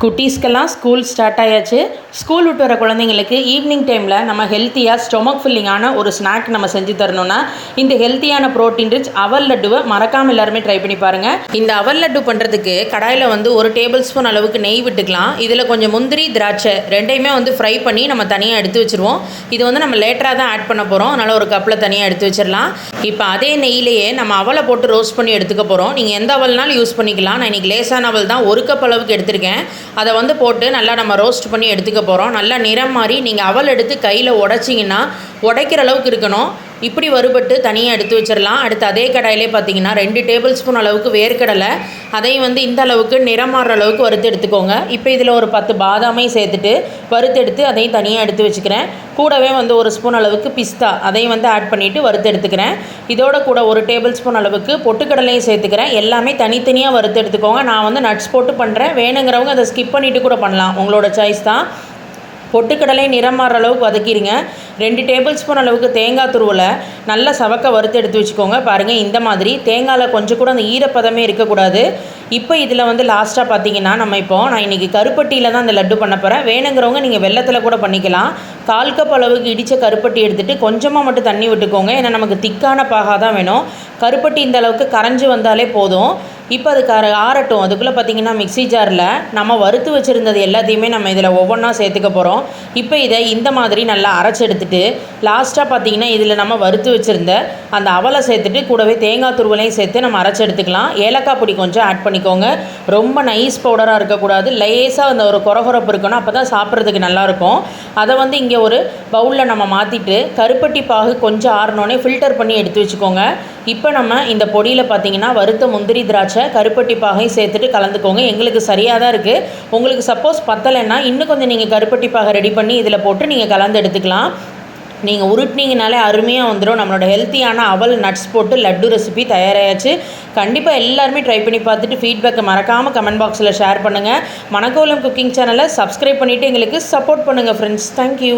குட்டீஸ்க்கெல்லாம் school start ஆயாச்சு. School விட்டு வர குழந்தைங்களுக்கு ஈவினிங் டைமில் நம்ம ஹெல்த்தியாக ஸ்டொமக் ஃபில்லிங்கான ஒரு ஸ்நாக் நம்ம செஞ்சு தரணும்னா இந்த ஹெல்த்தியான ப்ரோட்டீன் ரிச் அவல் லட்டுவை மறக்காமல் எல்லாருமே ட்ரை பண்ணி பாருங்கள். இந்த அவல் லட்டு பண்ணுறதுக்கு கடாயில் ஒரு 1 டேபிள் ஸ்பூன் அளவுக்கு நெய் விட்டுக்கலாம். இதில் கொஞ்சம் முந்திரி திராட்சை ரெண்டையுமே ஃப்ரை பண்ணி நம்ம தனியாக எடுத்து வச்சுருவோம். இது நம்ம லேட்டராக தான் ஆட் பண்ண போகிறோம். அதனால் ஒரு கப்பில் தனியாக எடுத்து வச்சிடலாம். இப்போ அதே நெய்யிலேயே நம்ம அவலை போட்டு ரோஸ்ட் பண்ணி எடுத்துக்க போகிறோம். நீங்கள் எந்த அவல்னாலும் யூஸ் பண்ணிக்கலாம். நான் இன்றைக்கி லேசான அவல் தான் 1 கப் அளவுக்கு எடுத்திருக்கேன். அதை போட்டு நல்லா நம்ம ரோஸ்ட் பண்ணி எடுத்துக்க போகிறோம். நல்லா நிறம் மாதிரி நீங்கள் அவல் எடுத்து கையில் உடைச்சிங்கன்னா உடைக்கிற அளவுக்கு இருக்கணும். இப்படி வறுபட்டு தனியாக எடுத்து வச்சிடலாம். அடுத்து அதே கடாயிலே பார்த்தீங்கன்னா 2 டேபிள் ஸ்பூன் அளவுக்கு வேர்க்கடலை அதையும் இந்த அளவுக்கு நிறம் மாறுற அளவுக்கு வறுத்து எடுத்துக்கோங்க. இப்போ இதில் ஒரு 10 பாதாமையும் சேர்த்துட்டு வறுத்து எடுத்து அதையும் தனியாக எடுத்து வச்சுக்கிறேன். கூடவே 1 ஸ்பூன் அளவுக்கு பிஸ்தா அதையும் ஆட் பண்ணிவிட்டு வறுத்து எடுத்துக்கிறேன். இதோட கூட 1 டேபிள் ஸ்பூன் அளவுக்கு பொட்டுக்கடலையும் சேர்த்துக்கிறேன். எல்லாமே தனித்தனியாக வறுத்து எடுத்துக்கோங்க. நான் நட்ஸ் போட்டு பண்ணுறேன். வேணுங்கிறவங்க அதை ஸ்கிப் பண்ணிவிட்டு கூட பண்ணலாம், உங்களோட சாய்ஸ் தான். பொட்டுக்கடலை நிறம் மாறுற அளவுக்கு வதக்கிடுங்க. 2 டேபிள் ஸ்பூன் அளவுக்கு தேங்காய் துருவலை நல்லா சவக்க வறுத்து எடுத்து வச்சுக்கோங்க. பாருங்கள், இந்த மாதிரி தேங்காயில் கொஞ்சம் கூட அந்த ஈரப்பதமே இருக்கக்கூடாது. இப்போ இதில் லாஸ்ட்டாக பார்த்தீங்கன்னா நான் இன்றைக்கி கருப்பட்டியில் தான் இந்த லட்டு பண்ண போகிறேன். வேணுங்கிறவங்க நீங்கள் வெல்லத்தில் கூட பண்ணிக்கலாம். 1/4 கப் அளவுக்கு இடித்த கருப்பட்டி எடுத்துகிட்டு கொஞ்சமாக மட்டும் தண்ணி விட்டுக்கோங்க. ஏன்னா நமக்கு திக்கான பாகாக தான் வேணும். கருப்பட்டி இந்த அளவுக்கு கரைஞ்சி வந்தாலே போதும். இப்போ அது ஆறட்டும். அதுக்குள்ளே பார்த்திங்கன்னா மிக்ஸி ஜாரில் நம்ம வறுத்து வச்சுருந்தது எல்லாத்தையுமே நம்ம இதில் ஒவ்வொன்றா சேர்த்துக்க போகிறோம். இப்போ இதை இந்த மாதிரி நல்லா அரைச்சி எடுத்துகிட்டு லாஸ்ட்டாக பார்த்திங்கன்னா இதில் நம்ம வறுத்து வச்சுருந்த அந்த அவலை சேர்த்துட்டு கூடவே தேங்காய் துருவலையும் சேர்த்து நம்ம அரைச்சி எடுத்துக்கலாம். ஏலக்காய் பொடி கொஞ்சம் ஆட் பண்ணிக்கோங்க. ரொம்ப நைஸ் பவுடராக இருக்கக்கூடாது. லேசாக அந்த ஒரு கொரகொரப்பு இருக்கணும். அப்போ தான் சாப்பிட்றதுக்கு நல்லாயிருக்கும். அதை இங்கே ஒரு பவுலில் நம்ம மாற்றிட்டு கருப்பட்டி பாகு கொஞ்சம் ஆறினோடனே ஃபில்டர் பண்ணி எடுத்து வச்சுக்கோங்க. இப்போ நம்ம இந்த பொடியில் பார்த்திங்கன்னா வறுத்த முந்திரி திராட்சை கருப்பட்டி பாகையும் சேர்த்துட்டு கலந்துக்கோங்க. எங்களுக்கு சரியாக தான் இருக்குது. உங்களுக்கு சப்போஸ் பத்தலைன்னா இன்னும் கொஞ்சம் நீங்கள் கருப்பட்டி பாகை ரெடி பண்ணி இதில் போட்டு நீங்கள் கலந்து எடுத்துக்கலாம். நீங்கள் உருட்டினீங்கனாலே அருமையாக வந்துடும். நம்மளோட ஹெல்த்தியான அவல் நட்ஸ் போட்டு லட்டு ரெசிபி தயாராகியாச்சு. கண்டிப்பாக எல்லாருமே ட்ரை பண்ணி பார்த்துட்டு ஃபீட்பேக்கை மறக்காமல் கமெண்ட் பாக்ஸில் ஷேர் பண்ணுங்கள். மணக்கோலம் குக்கிங் சேனலை சப்ஸ்கிரைப் பண்ணிவிட்டு எங்களுக்கு சப்போர்ட் பண்ணுங்கள் ஃப்ரெண்ட்ஸ். தேங்க்யூ.